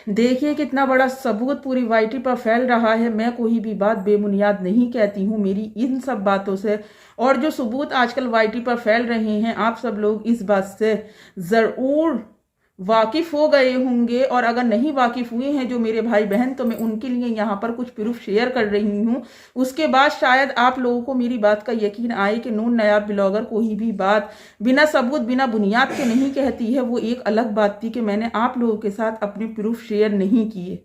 देखिए कितना बड़ा सबूत पूरी वाईटी पर फैल रहा है। मैं कोई भी बात बेबुनियाद नहीं कहती हूँ मेरी इन सब बातों से। और जो सबूत आजकल वाईटी पर फैल रहे हैं, आप सब लोग इस बात से ज़रूर वाकिफ हो गए होंगे। और अगर नहीं वाकिफ हुए हैं जो मेरे भाई बहन, तो मैं उनके लिए यहाँ पर कुछ प्रूफ शेयर कर रही हूँ। उसके बाद शायद आप लोगों को मेरी बात का यकीन आए कि नून नायाब ब्लॉगर कोई भी बात बिना सबूत बिना बुनियाद के नहीं कहती है। वो एक अलग बात थी कि मैंने आप लोगों के साथ अपने प्रूफ शेयर नहीं किए।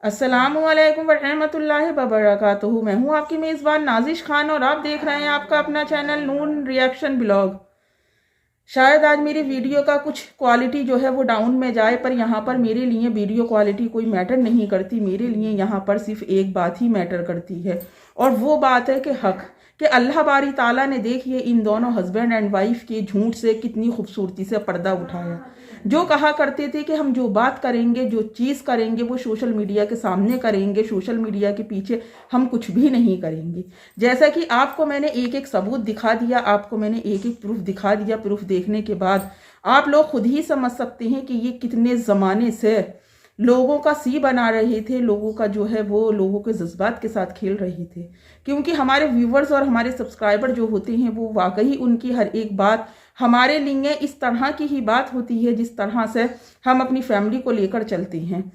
अस्सलामुअलैकुम वरहमतुल्लाहि वबरकातुहू। मैं हूँ आपकी मेज़बान नाजिश खान और आप देख रहे हैं आपका अपना चैनल नून रिएक्शन ब्लॉग। शायद आज मेरी वीडियो का कुछ क्वालिटी जो है वो डाउन में जाए, पर यहाँ पर मेरे लिए वीडियो क्वालिटी कोई मैटर नहीं करती। मेरे लिए यहाँ पर सिर्फ एक बात ही मैटर करती है, और वो बात है कि हक कि अल्लाह बारी ताला ने देखिए इन दोनों हस्बैंड एंड वाइफ के झूठ से कितनी खूबसूरती से पर्दा उठाया। जो कहा करते थे कि हम जो बात करेंगे जो चीज़ करेंगे वो सोशल मीडिया के सामने करेंगे, सोशल मीडिया के पीछे हम कुछ भी नहीं करेंगे। जैसा कि आपको मैंने एक एक सबूत दिखा दिया, आपको मैंने एक एक प्रूफ दिखा दिया। प्रूफ देखने के बाद आप लोग खुद ही समझ सकते हैं कि ये कितने ज़माने से लोगों का सी बना रहे थे, लोगों का जो है वो लोगों के जज्बात के साथ खेल रहे थे। क्योंकि हमारे व्यूवर्स और हमारे सब्सक्राइबर जो होते हैं वो वाकई उनकी हर एक बात हमारे लिए इस तरह की ही बात होती है जिस तरह से हम अपनी फैमिली को लेकर चलते हैं।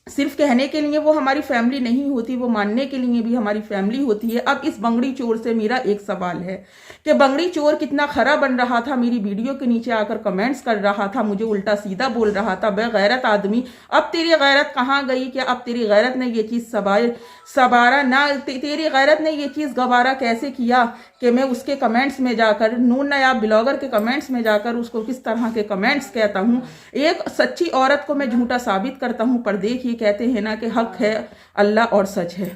सिर्फ कहने के लिए वो हमारी फैमिली नहीं होती, वो मानने के लिए भी हमारी फैमिली होती है। अब इस बंगड़ी चोर से मेरा एक सवाल है कि बंगड़ी चोर कितना खरा बन रहा था, मेरी वीडियो के नीचे आकर कमेंट्स कर रहा था, मुझे उल्टा सीधा बोल रहा था, बेगैरत आदमी अब तेरी गैरत कहाँ गई? क्या अब तेरी गैरत ने ये चीज़ सबारा ना? तेरी गैरत ने ये चीज़ गवारा कैसे किया कि मैं उसके कमेंट्स में जाकर, नून नायाब ब्लॉगर के कमेंट्स में जाकर उसको किस तरह के कमेंट्स कहता हूँ। एक सच्ची औरत को मैं झूठा साबित करता हूँ, पर देखिए कहते हैं ना कि हक है अल्लाह और सच है।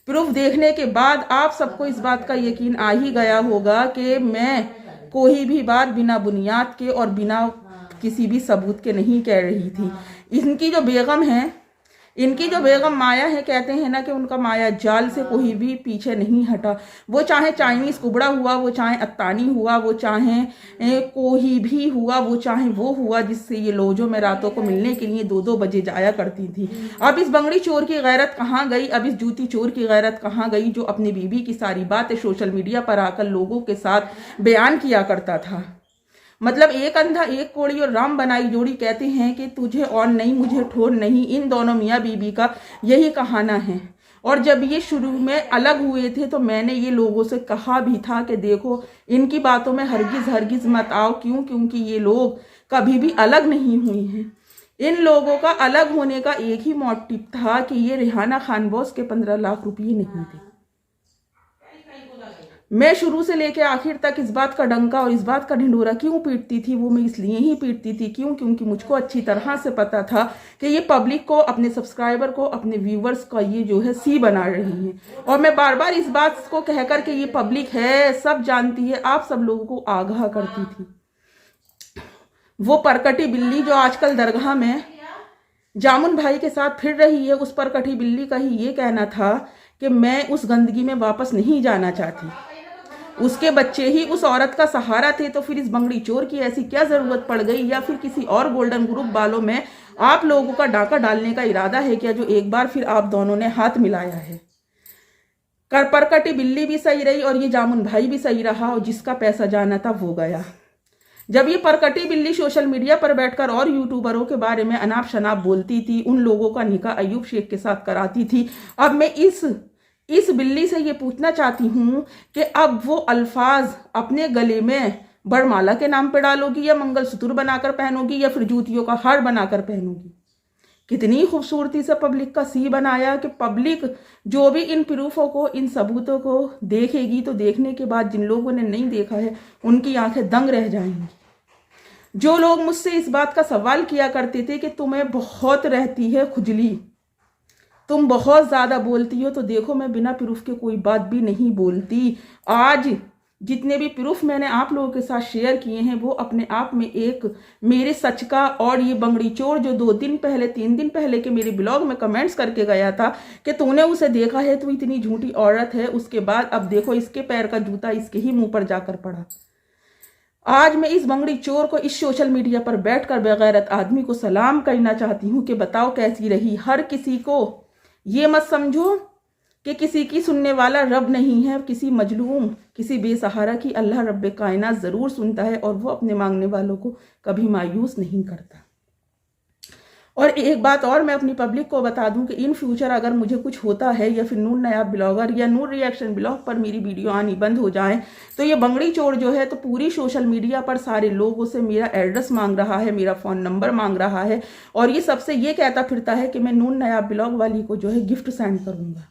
प्रूफ देखने के बाद आप सबको इस बात का यकीन आ ही गया होगा कि मैं कोई भी बात बिना बुनियाद के और बिना किसी भी सबूत के नहीं कह रही थी। इनकी जो बेगम माया है, कहते हैं ना कि उनका माया जाल से कोई भी पीछे नहीं हटा। वो चाहे चाइनीज कुबड़ा हुआ, वो चाहे अत्तानी हुआ, वो चाहे कोई भी हुआ, वो चाहे वो हुआ जिससे ये लोजों में रातों को मिलने के लिए 2-2 बजे जाया करती थी। अब इस बंगड़ी चोर की गैरत कहाँ गई? अब इस जूती चोर की गैरत कहाँ गई जो अपनी बीवी की सारी बातें सोशल मीडिया पर आकर लोगों के साथ बयान किया करता था? मतलब एक अंधा एक कोड़ी और राम बनाई जोड़ी, कहते हैं कि तुझे और नहीं मुझे ठोर नहीं। इन दोनों मियाँ बीबी का यही कहाना है। और जब ये शुरू में अलग हुए थे तो मैंने ये लोगों से कहा भी था कि देखो इनकी बातों में हरगिज हरगिज मत आओ। क्यों? क्योंकि ये लोग कभी भी अलग नहीं हुए हैं। इन लोगों का अलग होने का एक ही मोटिव था कि ये रिहाना खान बॉस के 15 लाख रुपये नहीं थे। मैं शुरू से लेकर आखिर तक इस बात का डंका और इस बात का ढिंढोरा क्यों पीटती थी? वो मैं इसलिए ही पीटती थी क्योंकि मुझको अच्छी तरह से पता था कि ये पब्लिक को, अपने सब्सक्राइबर को, अपने व्यूवर्स का ये जो है सी बना रही है। और मैं बार बार इस बात को कहकर के ये पब्लिक है, सब जानती है, आप सब लोगों को आगाह करती थी। वो परकटी बिल्ली जो आजकल दरगाह में जामुन भाई के साथ फिर रही है, उस परकटी बिल्ली का ही ये कहना था कि मैं उस गंदगी में वापस नहीं जाना चाहती। उसके बच्चे ही उस औरत का सहारा थे, तो फिर इस बंगड़ी चोर की ऐसी क्या जरूरत पड़ गई? या फिर किसी और गोल्डन ग्रुप वालों में आप लोगों का डाका डालने का इरादा है क्या, जो एक बार फिर आप दोनों ने हाथ मिलाया है? परकटी बिल्ली भी सही रही और ये जामुन भाई भी सही रहा, और जिसका पैसा जाना था वो गया। जब ये परकटी बिल्ली सोशल मीडिया पर बैठकर और यूट्यूबरों के बारे में अनाप शनाप बोलती थी, उन लोगों का निकाह अयूब शेख के साथ कराती थी। अब मैं इस बिल्ली से ये पूछना चाहती हूँ कि अब वो अल्फाज अपने गले में बरमाला के नाम पे डालोगी, या मंगलसूत्र बनाकर पहनोगी, या फिर जूतियों का हार बनाकर पहनोगी? कितनी खूबसूरती से पब्लिक का सी बनाया कि पब्लिक जो भी इन प्रूफों को, इन सबूतों को देखेगी तो देखने के बाद जिन लोगों ने नहीं देखा है उनकी आंखें दंग रह जाएंगी। जो लोग मुझसे इस बात का सवाल किया करते थे कि तुम्हें बहुत रहती है खुजली, तुम बहुत ज़्यादा बोलती हो, तो देखो मैं बिना प्रूफ के कोई बात भी नहीं बोलती। आज जितने भी प्रूफ मैंने आप लोगों के साथ शेयर किए हैं वो अपने आप में एक मेरे सच का। और ये बंगड़ी चोर जो 2 दिन पहले 3 दिन पहले के मेरे ब्लॉग में कमेंट्स करके गया था कि तूने उसे देखा है, तू इतनी झूठी औरत है, उसके बाद अब देखो इसके पैर का जूता इसके ही मुंह पर जाकर पड़ा। आज मैं इस बंगड़ी चोर को इस सोशल मीडिया पर बैठकर बेगैरत आदमी को सलाम करना चाहती हूँ कि बताओ कैसी रही। हर किसी को ये मत समझो कि किसी की सुनने वाला रब नहीं है। किसी मजलूम, किसी बेसहारा की अल्लाह रब्बे कायनात ज़रूर सुनता है और वो अपने मांगने वालों को कभी मायूस नहीं करता। और एक बात और मैं अपनी पब्लिक को बता दूं कि इन फ्यूचर अगर मुझे कुछ होता है या फिर नून नायाब ब्लॉगर या नून रिएक्शन ब्लॉग पर मेरी वीडियो आनी बंद हो जाए तो ये बंगड़ी चोर जो है तो पूरी सोशल मीडिया पर सारे लोगों से मेरा एड्रेस मांग रहा है, मेरा फ़ोन नंबर मांग रहा है और ये सबसे ये कहता फिरता है कि मैं नून नायाब ब्लॉग वाली को जो है गिफ्ट सेंड करूँगा।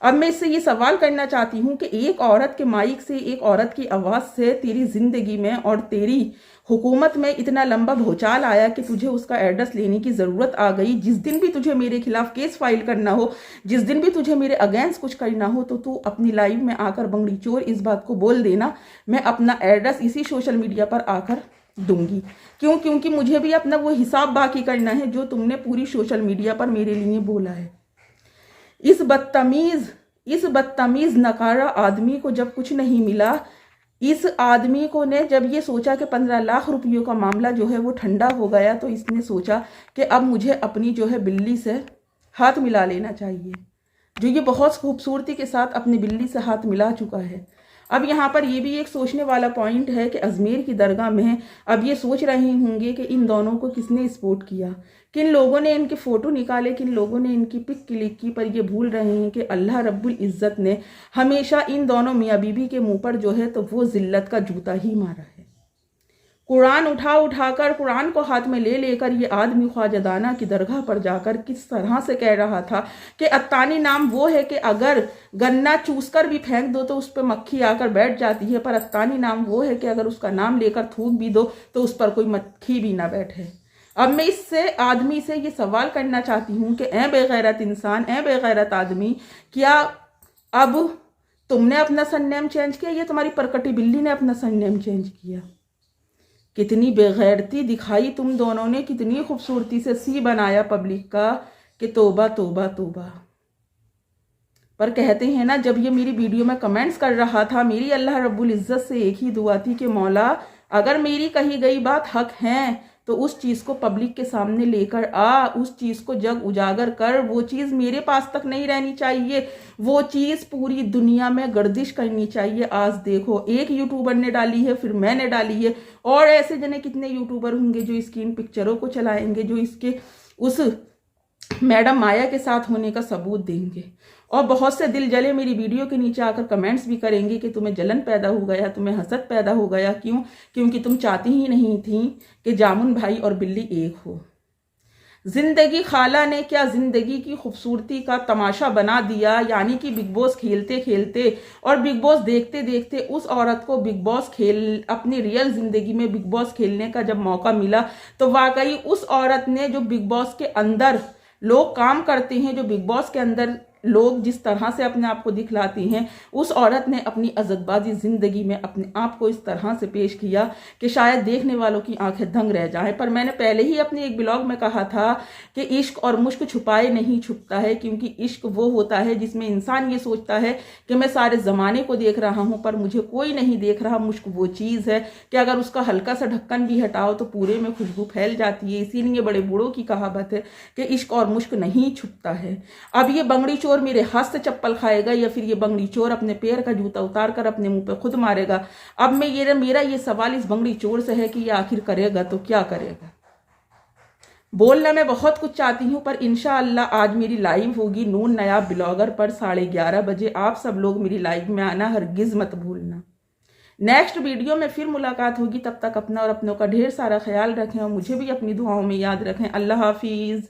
अब मैं इससे ये सवाल करना चाहती हूँ कि एक औरत के माइक से, एक औरत की आवाज़ से तेरी ज़िंदगी में और तेरी हुकूमत में इतना लंबा भूचाल आया कि तुझे उसका एड्रेस लेने की ज़रूरत आ गई। जिस दिन भी तुझे मेरे खिलाफ केस फाइल करना हो, जिस दिन भी तुझे मेरे अगेंस्ट कुछ करना हो तो तू अपनी लाइव में आकर बंगड़ी चोर इस बात को बोल देना, मैं अपना एड्रेस इसी सोशल मीडिया पर आकर दूंगी। क्यों? क्योंकि मुझे भी अपना वो हिसाब बाकी करना है जो तुमने पूरी सोशल मीडिया पर मेरे लिए बोला है। इस बदतमीज नकारा आदमी को जब कुछ नहीं मिला, इस आदमी को ने जब ये सोचा कि 15 लाख रुपयों का मामला जो है वो ठंडा हो गया तो इसने सोचा कि अब मुझे अपनी जो है बिल्ली से हाथ मिला लेना चाहिए, जो ये बहुत खूबसूरती के साथ अपनी बिल्ली से हाथ मिला चुका है। अब यहाँ पर ये भी एक सोचने वाला पॉइंट है कि अजमेर की दरगाह में अब ये सोच रहे होंगे कि इन दोनों को किसने सपोर्ट किया, किन लोगों ने इनके फ़ोटो निकाले, किन लोगों ने इनकी पिक क्लिक की, पर ये भूल रहे हैं कि अल्लाह रब्बुल इज़्ज़त ने हमेशा इन दोनों मियाँ बीबी के मुंह पर जो है तो वो ज़िल्लत का जूता ही मारा है। कुरान उठाकर कुरान को हाथ में ले लेकर ये आदमी ख्वाजादाना की दरगाह पर जाकर किस तरह से कह रहा था कि अत्तानी नाम वो है कि अगर गन्ना चूसकर भी फेंक दो तो उस पर मक्खी आकर बैठ जाती है, पर अत्तानी नाम वो है कि अगर उसका नाम लेकर थूक भी दो तो उस पर कोई मक्खी भी ना बैठे। अब मैं इससे आदमी से ये सवाल करना चाहती हूँ कि ए बेगैरत इंसान, ए बेगैरत आदमी, क्या अब तुमने अपना सरनेम चेंज किया या तुम्हारी परकटी बिल्ली ने अपना सरनेम चेंज किया? कितनी बेगैरती दिखाई तुम दोनों ने, कितनी खूबसूरती से सी बनाया पब्लिक का कि तोबा तोबा तोबा। पर कहते हैं ना, जब ये मेरी वीडियो में कमेंट्स कर रहा था, मेरी अल्लाह रब्बुल इज़्ज़त से एक ही दुआ थी कि मौला अगर मेरी कही गई बात हक है तो उस चीज़ को पब्लिक के सामने लेकर आ, उस चीज़ को जग उजागर कर। वो चीज़ मेरे पास तक नहीं रहनी चाहिए, वो चीज़ पूरी दुनिया में गर्दिश करनी चाहिए। आज देखो, एक यूट्यूबर ने डाली है, फिर मैंने डाली है, और ऐसे जने कितने यूट्यूबर होंगे जो इसकी इन पिक्चरों को चलाएंगे, जो इसके उस मैडम माया के साथ होने का सबूत देंगे। और बहुत से दिल जले मेरी वीडियो के नीचे आकर कमेंट्स भी करेंगे कि तुम्हें जलन पैदा हो गया, तुम्हें हसद पैदा हो गया। क्यों? क्योंकि तुम चाहती ही नहीं थी कि जामुन भाई और बिल्ली एक हो। जिंदगी खाला ने क्या जिंदगी की खूबसूरती का तमाशा बना दिया। यानी कि बिग बॉस खेलते खेलते और बिग बॉस देखते देखते उस औरत को बिग बॉस अपनी रियल जिंदगी में बिग बॉस खेलने का जब मौका मिला तो वाकई उस औरत ने, जो बिग बॉस के अंदर लोग काम करते हैं, जो बिग बॉस के अंदर लोग जिस तरह से अपने आप को दिखलाती हैं, उस औरत ने अपनी अज़तबाजी ज़िंदगी में अपने आप को इस तरह से पेश किया कि शायद देखने वालों की आंखें दंग रह जाएं। पर मैंने पहले ही अपने एक ब्लॉग में कहा था कि इश्क और मुश्क छुपाए नहीं छुपता है, क्योंकि इश्क वो होता है जिसमें इंसान ये सोचता है कि मैं सारे ज़माने को देख रहा हूँ पर मुझे कोई नहीं देख रहा। मुश्क वो चीज़ है कि अगर उसका हल्का सा ढक्कन भी हटाओ तो पूरे में खुशबू फैल जाती है। इसीलिए बड़े बूढ़ों की कहावत है कि इश्क और मुश्क नहीं छुपता है। अब ये बंगड़ी चोर मेरे हाथ से चप्पल खाएगा या फिर ये बंगड़ी चोर अपने पैर का जूता उतार कर अपने मुंह पे खुद मारेगा। अब मैं मेरा ये सवाल इस बंगड़ी चोर से है कि ये आखिर करेगा तो क्या करेगा। बोलना मैं बहुत कुछ चाहती हूँ पर इंशाअल्लाह आज मेरी लाइव होगी नून नायाब ब्लॉगर पर 11:30 बजे। आप सब लोग मेरी लाइव में आना हरगिज मत भूलना। नेक्स्ट वीडियो में फिर मुलाकात होगी। तब तक अपना और अपनों का ढेर सारा ख्याल रखें और मुझे भी अपनी दुआओं में याद रखें। अल्लाह हाफिज।